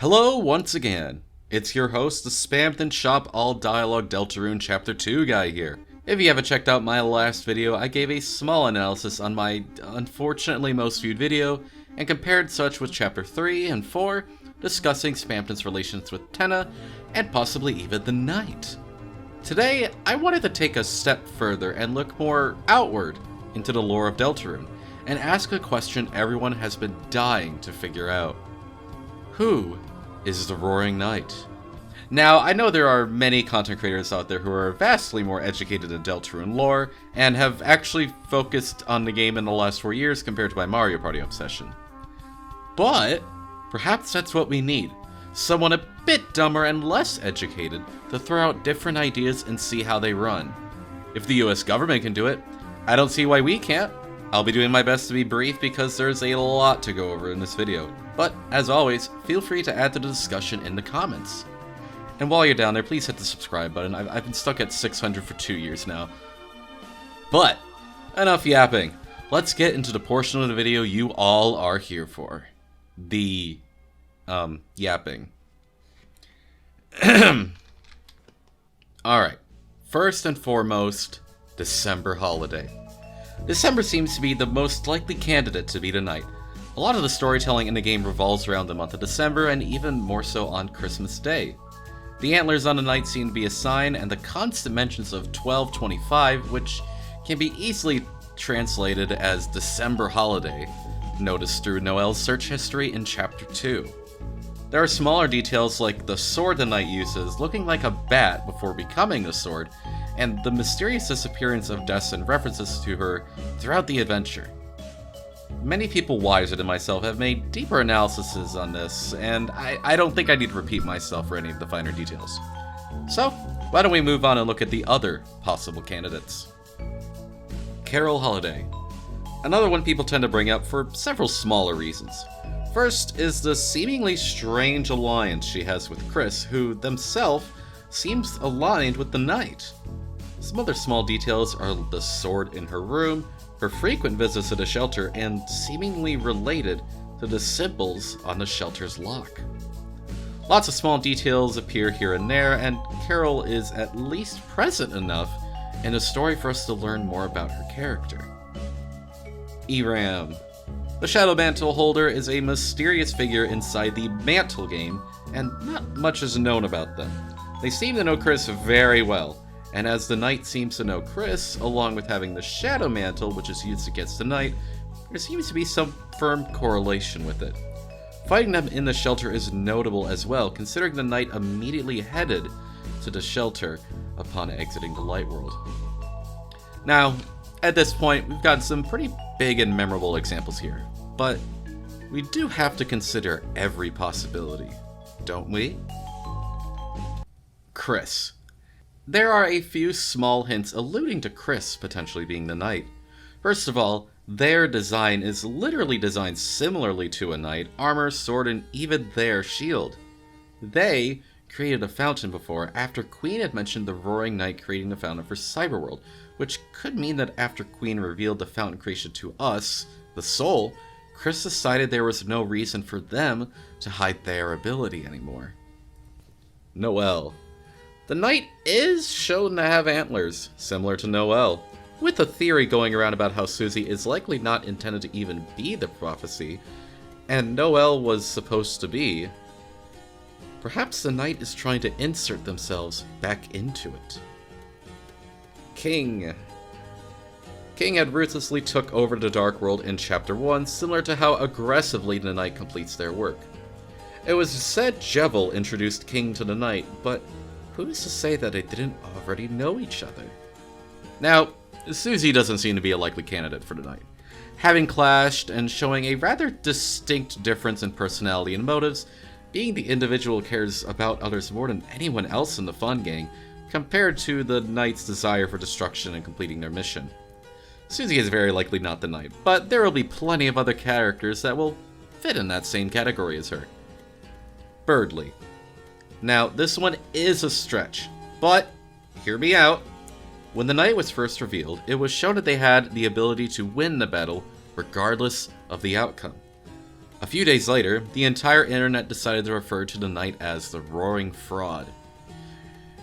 Hello once again. It's your host, the Spammed and Shop All Dialogue Deltarune Chapter 2 guy here. If you haven't checked out my last video, I gave a small analysis on my unfortunately most viewed video, and compared such with Chapter 3 and 4, discussing Spamton's relations with Tenna, and possibly even the Knight. Today, I wanted to take a step further and look more outward into the lore of Deltarune, and ask a question everyone has been dying to figure out. Who is the Roaring Knight? Now, I know there are many content creators out there who are vastly more educated in Deltarune lore, and have actually focused on the game in the last 4 years compared to my Mario Party obsession. But perhaps that's what we need. Someone a bit dumber and less educated to throw out different ideas and see how they run. If the US government can do it, I don't see why we can't. I'll be doing my best to be brief because there's a lot to go over in this video. But, as always, feel free to add to the discussion in the comments. And while you're down there, please hit the subscribe button. I've been stuck at 600 for 2 years now. But, enough yapping. Let's get into the portion of the video you all are here for. The, yapping. Alright. First and foremost, December holiday. December seems to be the most likely candidate to be the Knight. A lot of the storytelling in the game revolves around the month of December, and even more so on Christmas Day. The antlers on the Knight seem to be a sign, and the constant mentions of 12/25, which can be easily translated as December holiday, noticed through Noel's search history in Chapter 2. There are smaller details like the sword the Knight uses looking like a bat before becoming a sword, and the mysterious disappearance of Des and references to her throughout the adventure. Many people wiser than myself have made deeper analyses on this, and I don't think I need to repeat myself for any of the finer details. So, why don't we move on and look at the other possible candidates. Carol Holiday. Another one people tend to bring up for several smaller reasons. First is the seemingly strange alliance she has with Chris, who themselves seems aligned with the Knight. Some other small details are the sword in her room, her frequent visits to the shelter, and seemingly related to the symbols on the shelter's lock. Lots of small details appear here and there, and Carol is at least present enough in the story for us to learn more about her character. Eram. The Shadow Mantle Holder is a mysterious figure inside the Mantle game, and not much is known about them. They seem to know Chris very well, and as the Knight seems to know Chris, along with having the Shadow Mantle, which is used against the Knight, there seems to be some firm correlation with it. Fighting them in the shelter is notable as well, considering the Knight immediately headed to the shelter upon exiting the Light World. Now, at this point, we've got some pretty big and memorable examples here, but we do have to consider every possibility, don't we? Chris. There are a few small hints alluding to Chris potentially being the Knight. First of all, their design is literally designed similarly to a Knight, armor, sword, and even their shield. They created a fountain before, after Queen had mentioned the Roaring Knight creating the fountain for Cyberworld, which could mean that after Queen revealed the fountain creation to us, the Soul, Chris decided there was no reason for them to hide their ability anymore. Noel. The Knight is shown to have antlers, similar to Noel, with a theory going around about how Susie is likely not intended to even be the prophecy, and Noel was supposed to be. Perhaps the Knight is trying to insert themselves back into it. King. King had ruthlessly took over the Dark World in Chapter 1, similar to how aggressively the Knight completes their work. It was said Jevil introduced King to the Knight, but who's to say that they didn't already know each other? Now, Susie doesn't seem to be a likely candidate for the Knight. Having clashed and showing a rather distinct difference in personality and motives, being the individual who cares about others more than anyone else in the Fun Gang, compared to the Knight's desire for destruction and completing their mission. Susie is very likely not the Knight, but there will be plenty of other characters that will fit in that same category as her. Birdly. Now, this one is a stretch, but hear me out. When the knight was first revealed, it was shown that they had the ability to win the battle regardless of the outcome. A few days later, the entire internet decided to refer to the knight as the Roaring Fraud.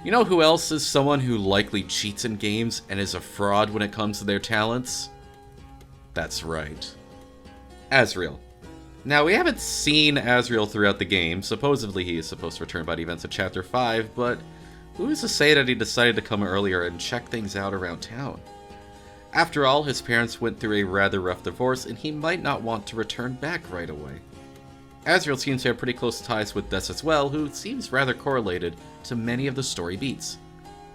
You know who else is someone who likely cheats in games and is a fraud when it comes to their talents? That's right. Asriel. Now, we haven't seen Asriel throughout the game. Supposedly he is supposed to return by the events of Chapter 5, but who's to say that he decided to come earlier and check things out around town? After all, his parents went through a rather rough divorce, and he might not want to return back right away. Asriel seems to have pretty close ties with DEDUCED as well, who seems rather correlated to many of the story beats.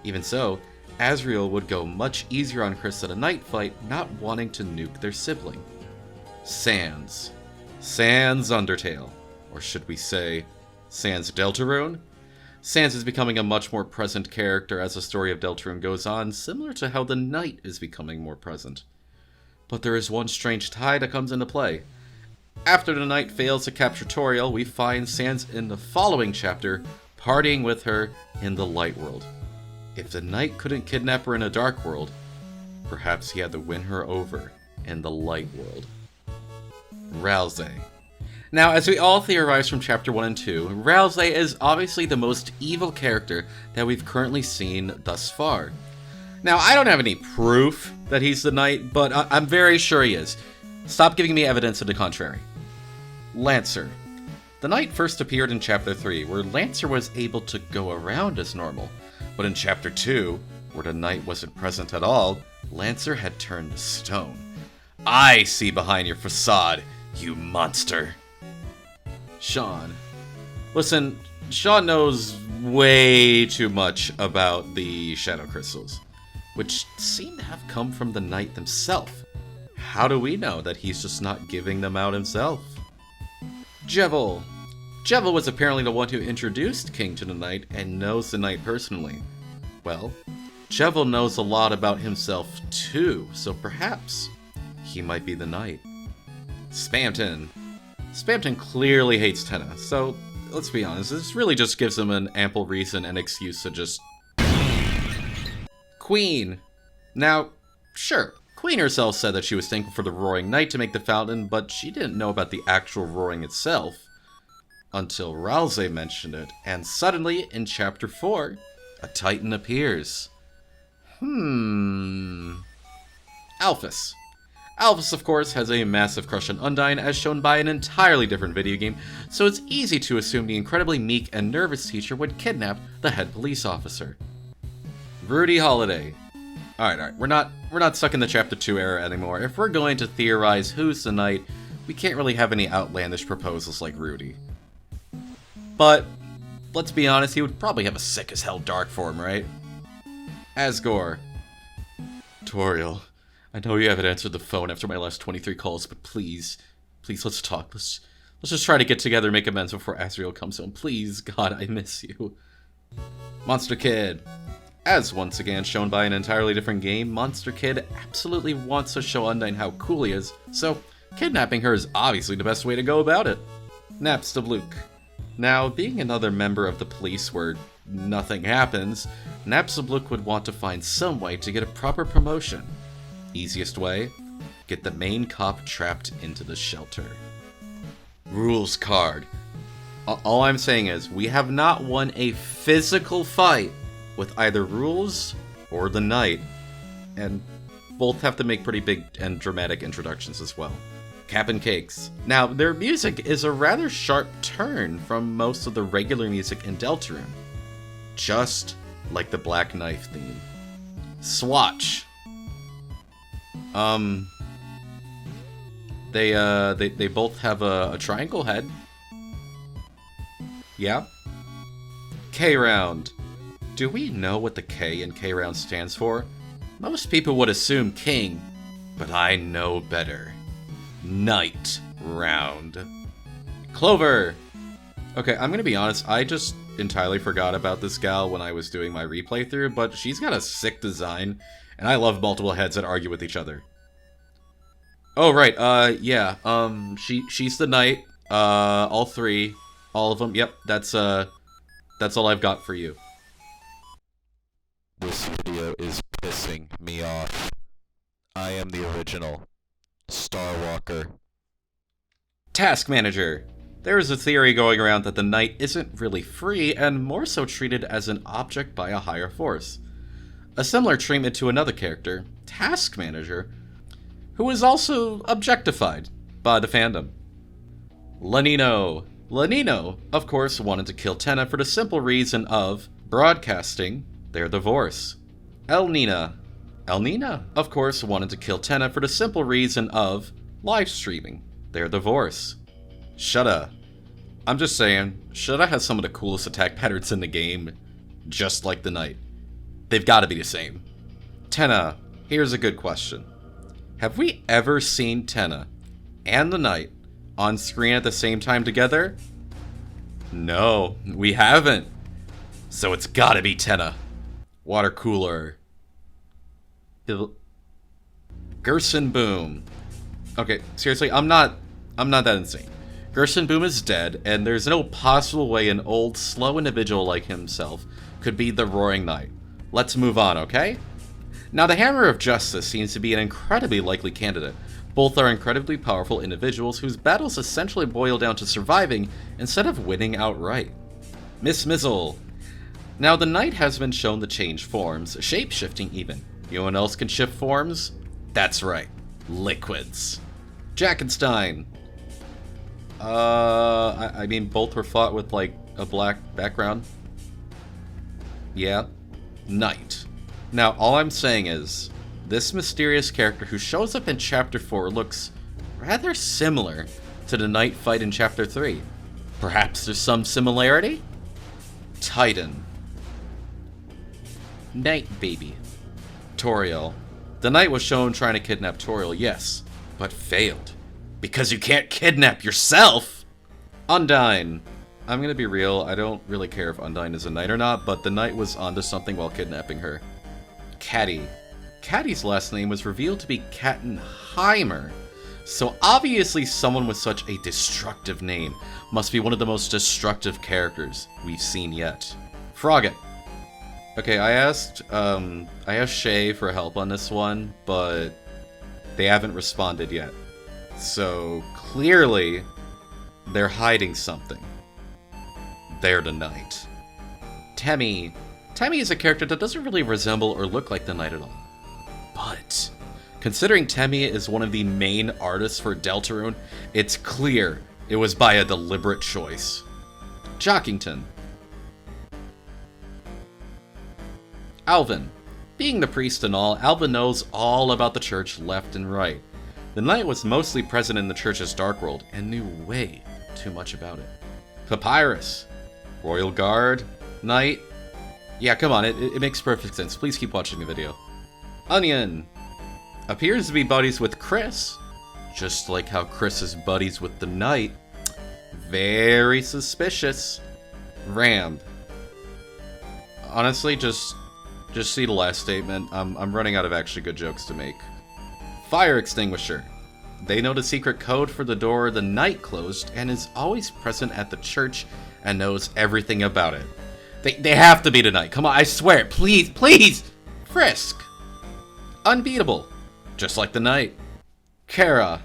Even so, Asriel would go much easier on Chris at a night fight, not wanting to nuke their sibling. Sans. Sans Undertale. Or should we say, Sans Deltarune? Sans is becoming a much more present character as the story of Deltarune goes on, similar to how the knight is becoming more present. But there is one strange tie that comes into play. After the knight fails to capture Toriel, we find Sans in the following chapter, partying with her in the light world. If the knight couldn't kidnap her in a dark world, perhaps he had to win her over in the light world. Ralsei. Now, as we all theorize from Chapter 1 and 2, Ralsei is obviously the most evil character that we've currently seen thus far. Now, I don't have any proof that he's the knight, but I'm very sure he is. Stop giving me evidence to the contrary. Lancer. The knight first appeared in Chapter 3, where Lancer was able to go around as normal. But in Chapter 2, where the knight wasn't present at all, Lancer had turned to stone. I see behind your facade, you monster. Sean. Listen, Sean knows way too much about the Shadow Crystals, which seem to have come from the knight himself. How do we know that he's just not giving them out himself? Jevil. Jevil was apparently the one who introduced King to the knight and knows the knight personally. Well, Jevil knows a lot about himself too, so perhaps he might be the knight. Spamton. Spamton clearly hates Tenna, so let's be honest, this really just gives him an ample reason and excuse to just... Queen. Now, sure, Queen herself said that she was thankful for the Roaring Knight to make the fountain, but she didn't know about the actual roaring itself until Ralsei mentioned it, and suddenly, in Chapter 4, a Titan appears. Alphys. Alphys, of course, has a massive crush on Undyne, as shown by an entirely different video game, so it's easy to assume the incredibly meek and nervous teacher would kidnap the head police officer. Rudy Holiday. Alright, we're not stuck in the Chapter 2 era anymore. If we're going to theorize who's the knight, we can't really have any outlandish proposals like Rudy. But, let's be honest, he would probably have a sick as hell dark form, right? Asgore. Toriel, I know you haven't answered the phone after my last 23 calls, but please, let's talk. Let's just try to get together and make amends before Asriel comes home. Please, God, I miss you. Monster Kid. As once again shown by an entirely different game, Monster Kid absolutely wants to show Undyne how cool he is, so kidnapping her is obviously the best way to go about it. Napstablook. Now, being another member of the police where nothing happens, Napstablook would want to find some way to get a proper promotion. Easiest way? Get the main cop trapped into the shelter. Rules card. All I'm saying is, we have not won a physical fight with either Rules or the Knight, and both have to make pretty big and dramatic introductions as well. Cap and Cakes. Now, their music is a rather sharp turn from most of the regular music in Deltarune, just like the Black Knife theme. Swatch. They both have a triangle head. Yeah. K-Round. Do we know what the K in K-Round stands for? Most people would assume King, but I know better. Night Round. Clover! Okay, I'm gonna be honest, I just entirely forgot about this gal when I was doing my replay through, but she's got a sick design, and I love multiple heads that argue with each other. Oh, right, yeah, she's the knight, all three, all of them, yep, that's all I've got for you. This video is piss pissing me off. I am the original Starwalker. Task Manager. There is a theory going around that the knight isn't really free and more so treated as an object by a higher force. A similar treatment to another character, Task Manager, who is also objectified by the fandom. Lanino. Lanino, of course, wanted to kill Tenna for the simple reason of broadcasting their divorce. Elnina. Elnina, of course, wanted to kill Tenna for the simple reason of live streaming their divorce. Shudda. I'm just saying, Shudda has some of the coolest attack patterns in the game, just like the knight. They've got to be the same. Tenna, here's a good question. Have we ever seen Tenna and the knight on screen at the same time together? No, we haven't. So it's gotta be Tenna. Water cooler. Gerson Boom. Okay, seriously, I'm not that insane. Gerson Boom is dead, and there's no possible way an old, slow individual like himself could be the Roaring Knight. Let's move on, okay? Now, the Hammer of Justice seems to be an incredibly likely candidate. Both are incredibly powerful individuals whose battles essentially boil down to surviving instead of winning outright. Miss Mizzle. Now, the Knight has been shown to change forms, shape-shifting even. You know what else can shift forms? That's right, liquids. Jackenstein. I mean, both were fought with, like, a black background. Yeah. Knight. Now, all I'm saying is, this mysterious character who shows up in Chapter 4 looks rather similar to the Knight fight in Chapter 3. Perhaps there's some similarity? Titan. Knight Baby. Toriel. The Knight was shown trying to kidnap Toriel, yes, but failed. Because you can't kidnap yourself! Undyne. I'm gonna be real, I don't really care if Undyne is a knight or not, but the knight was onto something while kidnapping her. Caddy. Caddy's last name was revealed to be Kattenheimer, so obviously someone with such a destructive name must be one of the most destructive characters we've seen yet. Frogget. Okay, I asked Shay for help on this one, but they haven't responded yet. So clearly, they're hiding something. They're the knight. Temmie. Temmie is a character that doesn't really resemble or look like the knight at all. But, considering Temmie is one of the main artists for Deltarune, it's clear it was by a deliberate choice. Jockington. Alvin. Being the priest and all, Alvin knows all about the church left and right. The knight was mostly present in the church's dark world and knew way too much about it. Papyrus. Royal Guard. Knight. Yeah, come on, it makes perfect sense. Please keep watching the video. Onion. Appears to be buddies with Chris. Just like how Chris is buddies with the knight. Very suspicious. Ram. Honestly, just see the last statement. I'm running out of actually good jokes to make. Fire extinguisher. They know the secret code for the door the knight closed and is always present at the church and knows everything about it. They have to be the knight. Come on, I swear. Please, please! Frisk. Unbeatable. Just like the knight. Kara.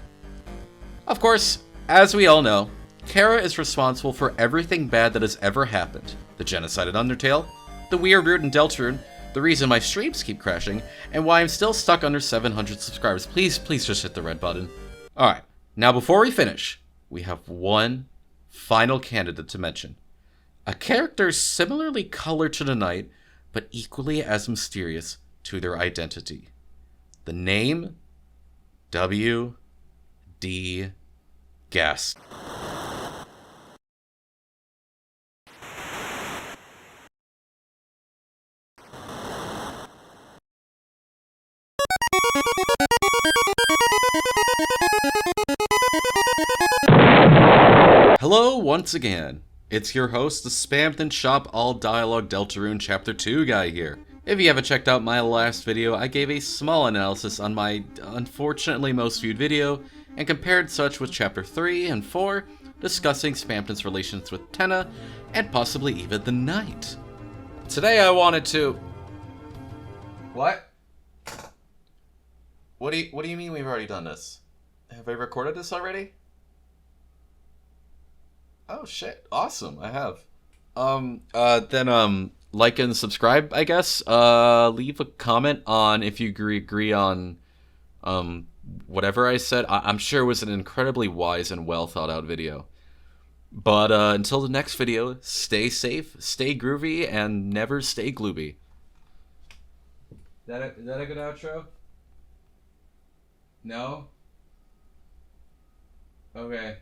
Of course, as we all know, Kara is responsible for everything bad that has ever happened. The genocide at Undertale, the weird route in Deltarune, the reason my streams keep crashing, and why I'm still stuck under 700 subscribers. Please just hit the red button. Alright, now before we finish, we have one final candidate to mention. A character similarly colored to the knight, but equally as mysterious to their identity. The name? W.D. Guest. Hello once again. It's your host, the Spammed and Shop All Dialogue Deltarune Chapter 2 guy here. If you haven't checked out my last video, I gave a small analysis on my unfortunately most viewed video, and compared such with Chapter 3 and 4, discussing Spamton's relations with Tenna, and possibly even the Knight. Today I wanted to... What? What do you mean we've already done this? Have I recorded this already? Oh shit! Awesome, I have. Then like and subscribe, I guess. Leave a comment on if you agree on um whatever I said. I'm sure it was an incredibly wise and well thought out video. But until the next video, stay safe, stay groovy, and never stay glooby. Is that a good outro? No? Okay.